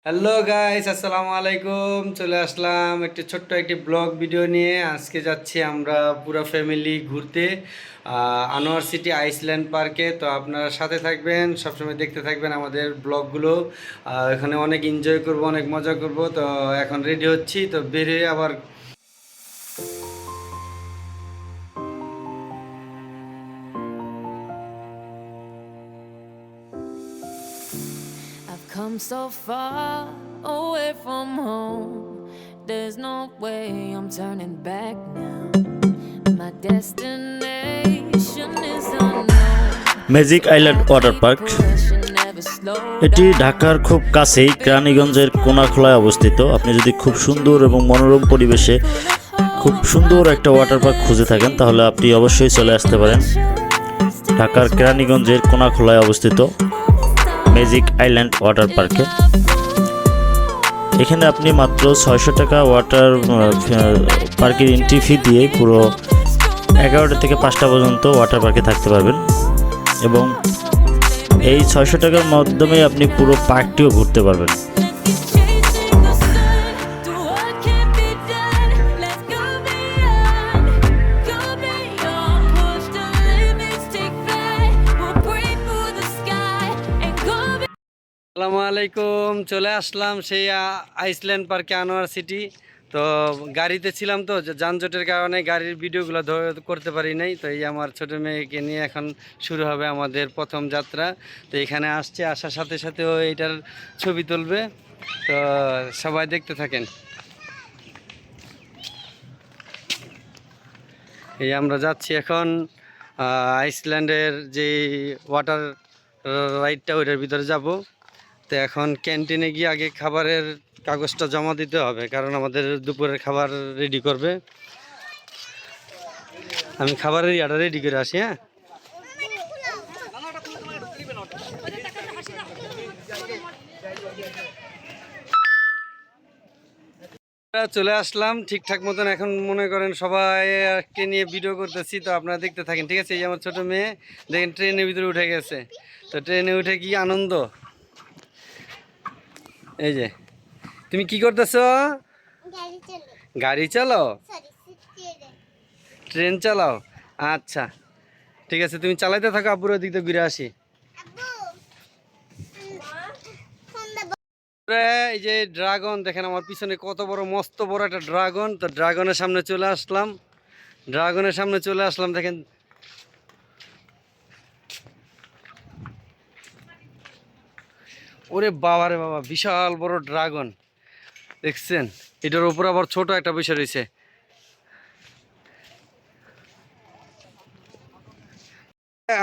Hello guys, আসসালামু আলাইকুম। চলে আসলাম ছোট্ট একটি ব্লগ ভিডিও নিয়ে। আজকে যাচ্ছি আমরা পুরো ফ্যামিলি ঘুরতে আনোয়ার সিটি আইসল্যান্ড পার্কে। তো আপনারা সাথে থাকবেন, সবসময় দেখতে থাকবেন আমাদের ব্লগগুলো। এখানে অনেক এনজয় করব, অনেক মজা করব। তো এখন রেডি হচ্ছি, তো বেরিয়ে আবার I've come so far away from home. There's no way I'm turning back now. My destination is unknown. Magic island water park এটি ঢাকার খুব কাছেই কেরানীগঞ্জের কোনাখোলায় অবস্থিত। আপনি যদি খুব সুন্দর এবং মনোরম পরিবেশে খুব সুন্দর একটা ওয়াটার পার্ক খুঁজে থাকেন তাহলে আপনি অবশ্যই চলে আসতে পারেন ঢাকার কেরানীগঞ্জের কোনাখোলায় অবস্থিত ম্যাজিক আইল্যান্ড ওয়াটার পার্কে। এখানে আপনি মাত্র 600 টাকা ওয়াটার পার্কের এন্ট্রি ফি দিয়ে পুরো 11টা থেকে 5টা পর্যন্ত ওয়াটার পার্কে থাকতে পারবেন এবং এই 600 টাকার মাধ্যমে আপনি পুরো পার্কটিও ঘুরতে পারবেন। আসসালামু আলাইকুম। চলে আসলাম সেই আইসল্যান্ড পার্কে, আনোয়ার সিটি। তো গাড়িতে ছিলাম, তো যানজটের কারণে গাড়ির ভিডিওগুলো করতে পারি নাই। তো এই আমার ছোটো মেয়েকে নিয়ে এখন শুরু হবে আমাদের প্রথম যাত্রা। তো এখানে আসার সাথে সাথে ও এইটার ছবি তুলবে। তো সবাই দেখতে থাকেন। এই আমরা যাচ্ছি এখন আইসল্যান্ডের যে ওয়াটার রাইডটা, ওইটার ভিতরে যাব। তো এখন ক্যান্টিনে গিয়ে আগে খাবারের কাগজটা জমা দিতে হবে, কারণ আমাদের দুপুরের খাবার রেডি করবে। আমি খাবারের ইয়াটা রেডি করে আসি। হ্যাঁ, চলে আসলাম ঠিকঠাক মতন। এখন মনে করেন সবাইকে নিয়ে ভিডিও করতেছি, তো আপনারা দেখতে থাকেন, ঠিক আছে? এই আমার ছোট মেয়ে দেখেন ট্রেনের ভিতরে উঠে গেছে। তো ট্রেনে উঠে কি আনন্দ! এই যে, তুমি কি করতেছ? গাড়ি চালাও? ট্রেন চালাও? আচ্ছা, ঠিক আছে, তুমি চালাইতে থাকো, আব্বুর দিক দিয়ে ঘুরে আসি। এই যে ড্রাগন দেখেন আমার পিছনে, কত বড়, মস্ত বড় একটা ড্রাগন। তো ড্রাগনের সামনে চলে আসলাম, দেখেন। ওরে বাবা রে বাবা, বিশাল বড় ড্রাগন দেখছেন? এটার উপর আবার ছোট একটা বিষয় রয়েছে।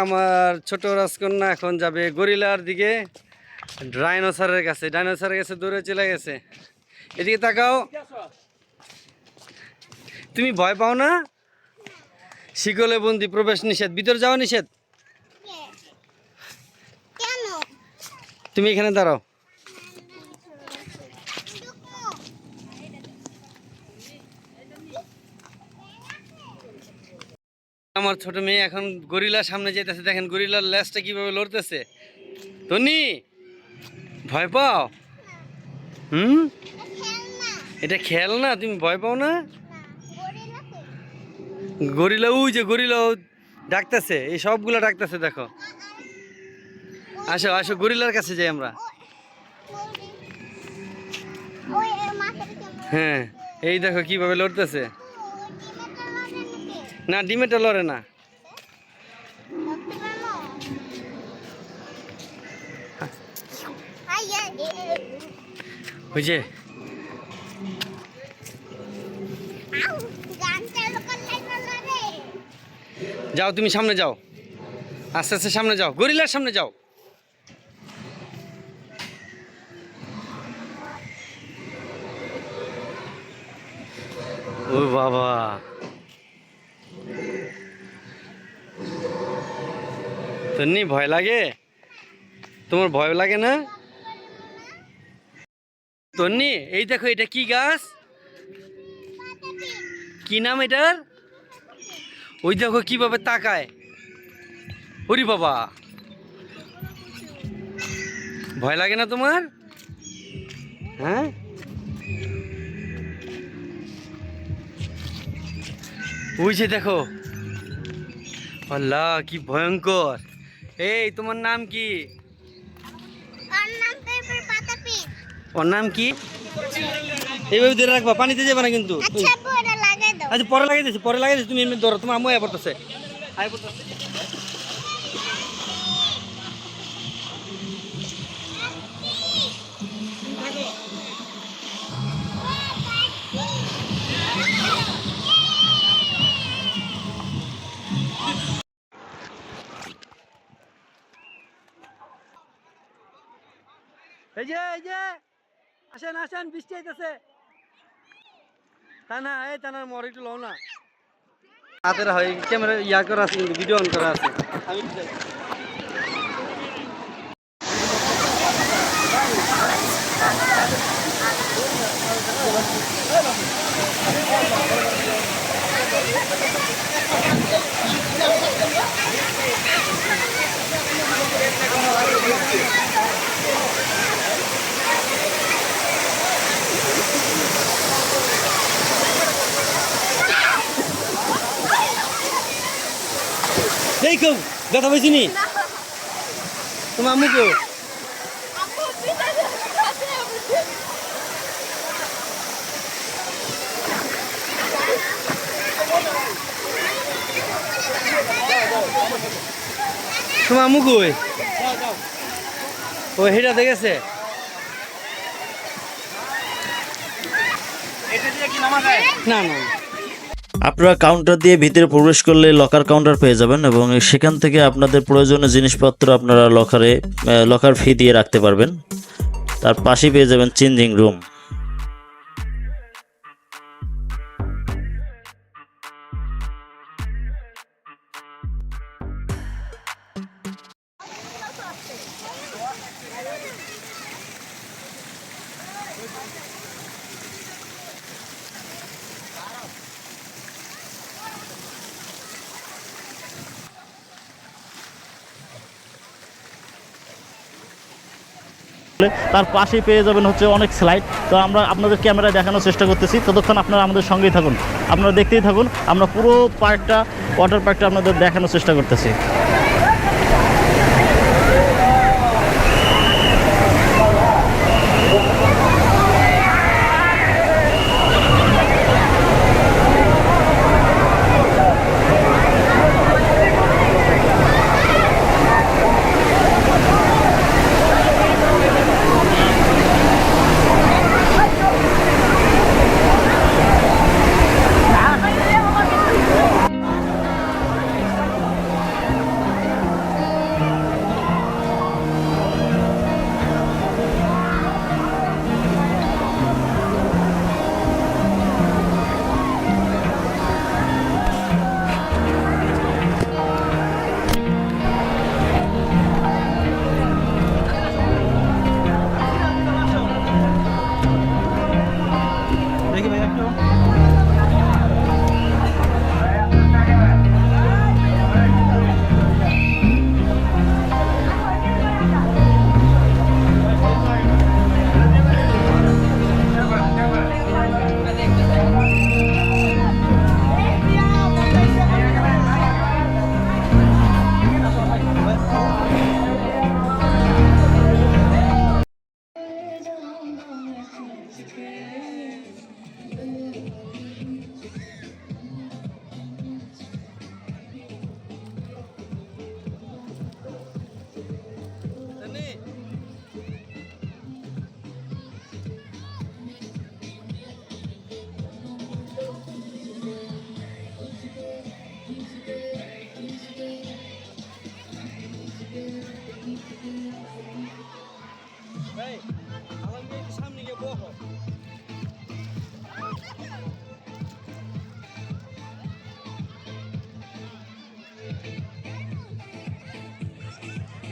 আমার ছোট রাজকন্যা এখন যাবে গরিলার দিকে, ডাইনোসরের কাছে দৌড়ে চলে গেছে। এদিকে তাকাও। তুমি ভয় পাও না? শিকলে বন্দি, প্রবেশ নিষেধ, ভিতরে যাওয়া নিষেধ। তুমি এখানে দাঁড়াও। আমার ছোট মেয়ে এখন গরিলার সামনে যেতেছে, দেখেন গরিলার লেজটা কিভাবে লড়তেছে। টনি, ভয় পাও? এটা খেলনা, তুমি ভয় পাও না? গরিলা, ওই যে গরিলা ডাকতেছে, এই সবগুলো ডাকতেছে, দেখো। আসো আসো, গরিলার কাছে যাই আমরা। হ্যাঁ, এই দেখো কিভাবে লড়তেছে। না, ডিমেটা লড়ে না। ওই যে যাও, তুমি সামনে যাও, আস্তে আস্তে সামনে যাও, গরিলার সামনে যাও। ও বাবা, তন্নি ভয় লাগে? তোমার ভয় লাগে না? তন্নি, এই দেখো, এটা কি গাছ? কি নাম এটার? ওই দেখো কিভাবে তাকায়। ওরে বাবা, ভয় লাগে না তোমার? হ্যাঁ ওই যে দেখো, আল্লাহ কি ভয়ঙ্কর। এই তোমার নাম কি? ওর নাম কি? এইভাবে ধরে রাখবা, পানিতে যাবে না কিন্তু। আচ্ছা পরে লাগাই দিচ্ছি, পরে লাগাই দিচ্ছি, তুমি এমনি ধরো, তোমার আম্মু আয় পড়তেছে, আয় পড়তেছে। এই যে আসেন আসেন, বৃষ্টি আইতেছে। তা না, এই তা না, মর একটু লও না। হাতের হয় ক্যামেরা ইয়া করা আছে, কিন্তু ভিডিও অন করা আছে। আমি একটু যাই। এই কেউ দেখা পাইছি নি? তোমার আম্মু কেউ? তোমার আম্মু কই? ও হেটা দেখেছে। না না, আপনারা কাউন্টার দিয়ে ভিতরে প্রবেশ করলে লকার কাউন্টার পেয়ে যাবেন এবং সেখান থেকে আপনাদের প্রয়োজনীয় জিনিসপত্র আপনারা লকার ফি দিয়ে রাখতে পারবেন। তার পাশেই পেয়ে যাবেন চেঞ্জিং রুম। তার পাশেই পেয়ে যাবেন হচ্ছে অনেক স্লাইড। তো আমরা আপনাদের ক্যামেরায় দেখানোর চেষ্টা করতেছি, ততক্ষণ আপনারা আমাদের সঙ্গেই থাকুন, আপনারা দেখতেই থাকুন। আমরা পুরো ওয়াটার পার্কটা আপনাদের দেখানোর চেষ্টা করতেছি।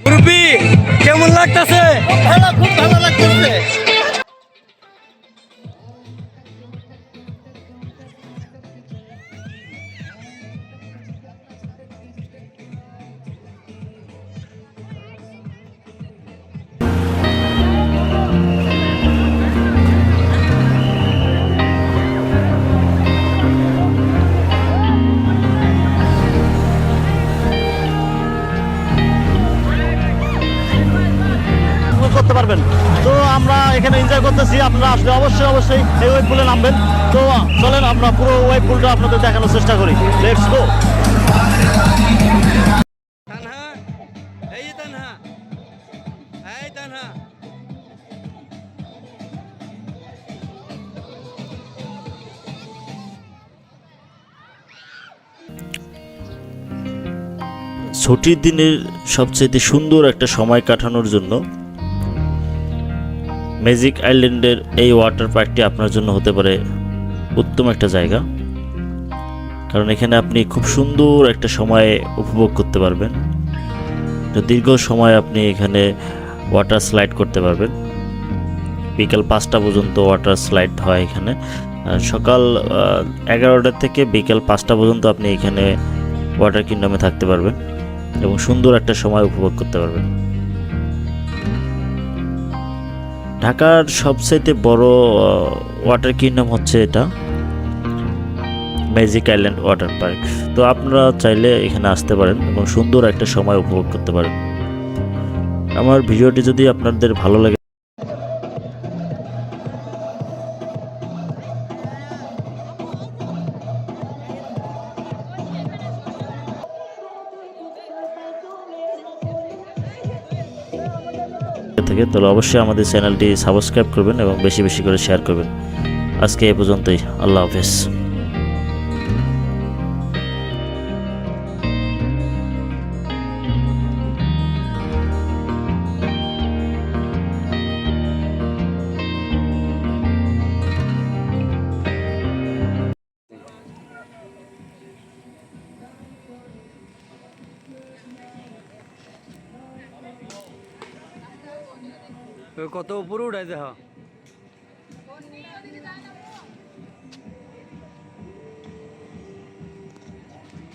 মুরব্বি কেমন লাগতেছে? ভালো, খুব ভালো লাগতেছে। পারবেন। তো আমরা এখানে এনজয় করতেছি, আপনারা আসলে অবশ্যই অবশ্যই এই ওয়েব পুলে নামবেন। তো চলেন আমরা পুরো ওয়েব পুলটা আপনাদের দেখানোর চেষ্টা করি। Let's go. তানহা, এই যে তানহা, এই তানহা। ছুটির দিনের সবচেয়ে সুন্দর একটা সময় কাটানোর জন্য ম্যাজিক আইল্যান্ডের এই ওয়াটার পার্কটি আপনার জন্য হতে পারে উত্তম একটা জায়গা, কারণ এখানে আপনি খুব সুন্দর একটা সময় উপভোগ করতে পারবেন। তো দীর্ঘ সময় আপনি এখানে ওয়াটার স্লাইড করতে পারবেন। বিকাল 5টা পর্যন্ত ওয়াটার স্লাইড হয় এখানে। সকাল 11টা থেকে বিকাল 5টা পর্যন্ত আপনি এখানে ওয়াটার কিংডমে থাকতে পারবেন এবং সুন্দর একটা সময় উপভোগ করতে পারবেন। ঢাকার সবচেয়ে বড় ওয়াটার কিংডম হচ্ছে এটা ম্যাজিক আইল্যান্ড ওয়াটার পার্ক। তো আপনারা চাইলে এখানে আসতে পারেন এবং সুন্দর একটা সময় উপভোগ করতে পারেন। আমার ভিডিওটি যদি আপনাদের ভালো লাগে থাকে তাহলে অবশ্যই আমাদের চ্যানেলটি সাবস্ক্রাইব করবেন এবং বেশি বেশি করে শেয়ার করবেন। আজকে এই পর্যন্তই, আল্লাহ হাফেজ। কত উপরে উঠাই দেখ।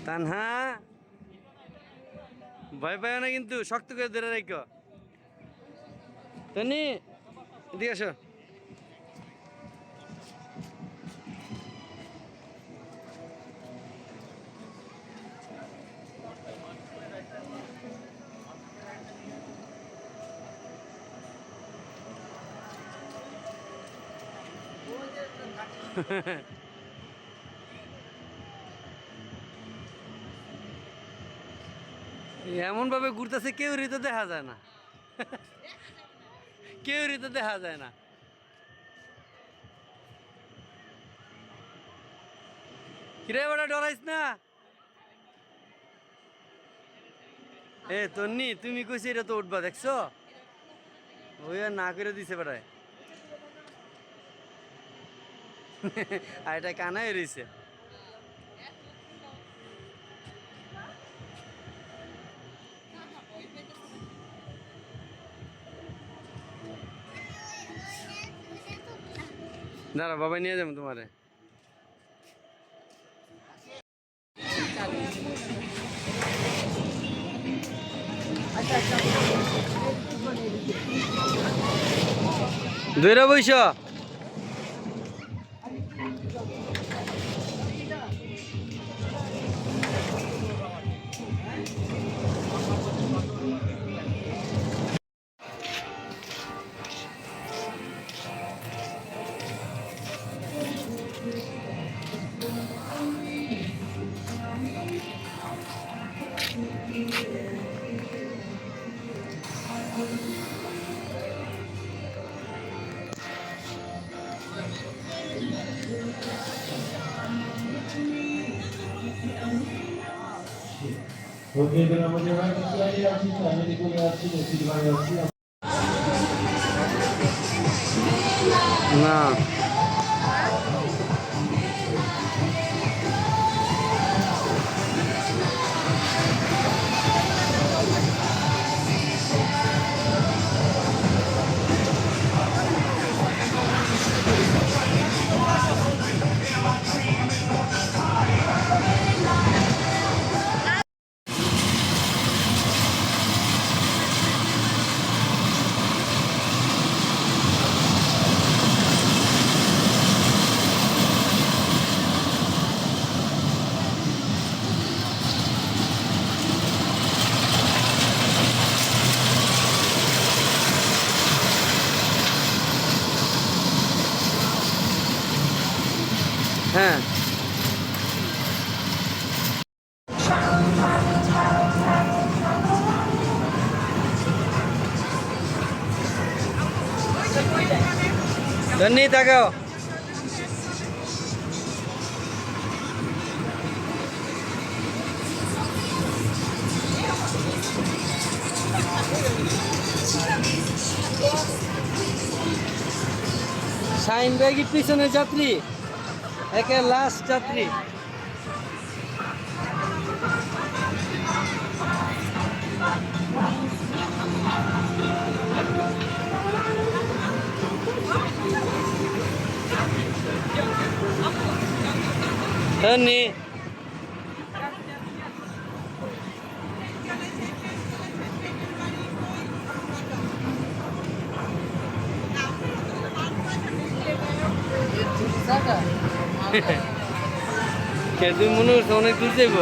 তানহা, ভয় পায় না কিন্তু, শক্ত করে ধরে রাখো। তনি এদিকে আসো। এমন ভাবে ঘুরতেছে কেউ তো দেখা যায় না, কেউ তো দেখা যায় না। কিরে বড় ডরাইস না? এ তন্নি, তুমি কইছি এটা তো উঠবা, দেখছো? ওই আর না করে দিছে বেড়ায়। আর এটা কানাই রয়েছে। দাঁড়া, বাবা নিয়ে যাবো তোমারে। ধরে বইস। না হ্যাঁ ধন্যি তাকাও শাইন ভাই কি পিছনের যাত্রী একে লাস্ট যাত্রী ধন্যি তুমি মনে করছো অনেক দূর যাইব